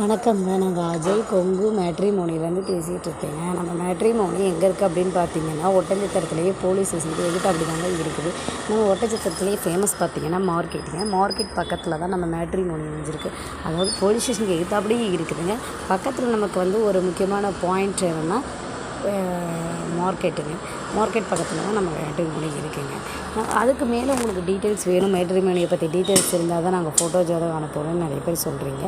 வணக்கம்ங்க. நாங்கள் அஜய் கொங்கு மேட்ரிமோனிலேருந்து பேசிகிட்டு இருக்கேங்க. நம்ம மேட்ரிமோனி எங்கே இருக்குது அப்படின்னு பார்த்தீங்கன்னா, ஒட்டஞ்சத்திரத்துலேயே போலீஸ் ஸ்டேஷனுக்கு எதிர்த்து அப்படி தாங்க இருக்குது. நம்ம ஒட்டஞ்சத்திரத்துலேயே ஃபேமஸ் பார்த்தீங்கன்னா மார்க்கெட்டுங்க. மார்க்கெட் பக்கத்தில் தான் நம்ம மேட்ரிமோனி அமைஞ்சிருக்கு. அதாவது போலீஸ் ஸ்டேஷனுக்கு எதிர்த்து அப்படியே இருக்குதுங்க. பக்கத்தில் நமக்கு ஒரு முக்கியமான பாயிண்ட் என்னென்னா மார்க்கெட்டுங்க. மார்க்கெட் பக்கத்தில் தான் நம்ம மேட்ரிமோனி இருக்குதுங்க. அதுக்கு மேலே உங்களுக்கு டீட்டெயில்ஸ் வேணும், மேட்ரிமோனியை பற்றி டீட்டெயில்ஸ் இருந்தால் தான் நாங்கள் ஃபோட்டோ ஜாதகம் அனுப்புகிறோம்னு நிறைய பேர் சொல்கிறீங்க.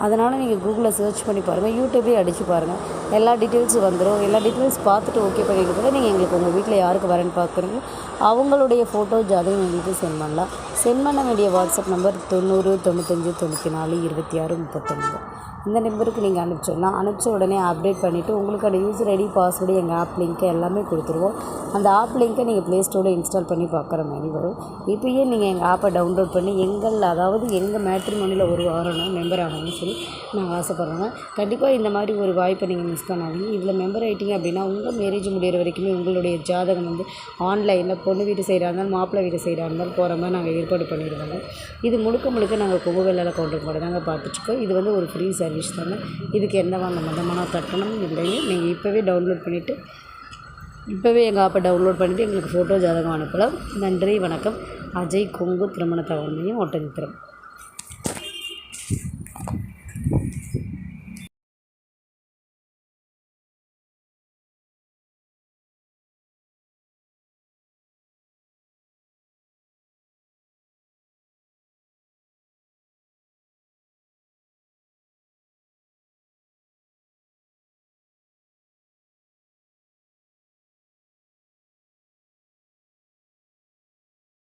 அதனால் நீங்கள் கூகுளில் சர்ச் பண்ணி பாருங்கள், யூடியூப்லேயே அடித்து பாருங்கள், எல்லா டீட்டெயில்ஸும் வந்துடும். எல்லா டீட்டெயில்ஸ் பார்த்துட்டு ஓகே பண்ணிக்கிட்டு நீங்கள் எங்களுக்கு உங்கள் வீட்டில் யாருக்கு வரேன்னு பார்க்குறீங்களோ அவங்களுடைய ஃபோட்டோ ஜாதகம் எங்களுக்கு சென்ட் பண்ணலாம். சென்ட் பண்ண வேண்டிய வாட்ஸ்அப் நம்பர் 90 95 94 26 39. இந்த நம்பருக்கு நீங்கள் அனுப்பிச்சிடலாம். அனுப்பிச்ச உடனே அப்டேட் பண்ணிவிட்டு உங்களுக்கான யூசர் ஐடி, பாஸ்வேர்டு, எங்கள் ஆப் லிங்க்கு எல்லாமே கொடுத்துருவோம். அந்த ஆப் லிங்க்கை நீங்கள் ப்ளே ஸ்டோரில் இன்ஸ்டால் பண்ணி பார்க்குற மாதிரி வரும். இப்போயே நீங்கள் எங்கள் ஆப்பை டவுன்லோட் பண்ணி எங்கள் மேட்ரிமோனியில் ஒரு வாரம் மெம்பர் ஆகணும்னு சொல்லி நாங்கள் ஆசைப்பட்றோங்க. கண்டிப்பாக இந்த மாதிரி ஒரு வாய்ப்பை நீங்கள் மிஸ் பண்ணாதீங்க. இதில் மெம்பர் ஆகிட்டீங்க அப்படின்னா உங்கள் மேரேஜ் முடிகிற வரைக்குமே உங்களுடைய ஜாதகம் ஆன்லைனில் பொண்ணு வீட்டு சைடாக இருந்தாலும் மாப்பிள்ளை வீட்டு சைடாக இருந்தாலும் போகிற மாதிரி நாங்கள் ஏற்பாடு பண்ணிடுவோங்க. இது முழுக்க நாங்கள் கொங்குவெல்லில் கவுண்டர் கூட தாங்க பார்த்துட்ருக்கோம். இது ஒரு ஃப்ரீ சர்வீஸ் தாங்க. இதுக்கு எந்த மந்தமான கட்டணம் இல்லைங்க. நீங்கள் இப்போவே டவுன்லோட் பண்ணிவிட்டு எங்கள் ஆப்பை டவுன்லோட் பண்ணிவிட்டு எங்களுக்கு ஃபோட்டோ ஜாதகம் அனுப்பலாம். நன்றி, வணக்கம். அஜய் கொங்கு திருமண தகவல் மையம், ஒட்டஞ்சத்திரம்.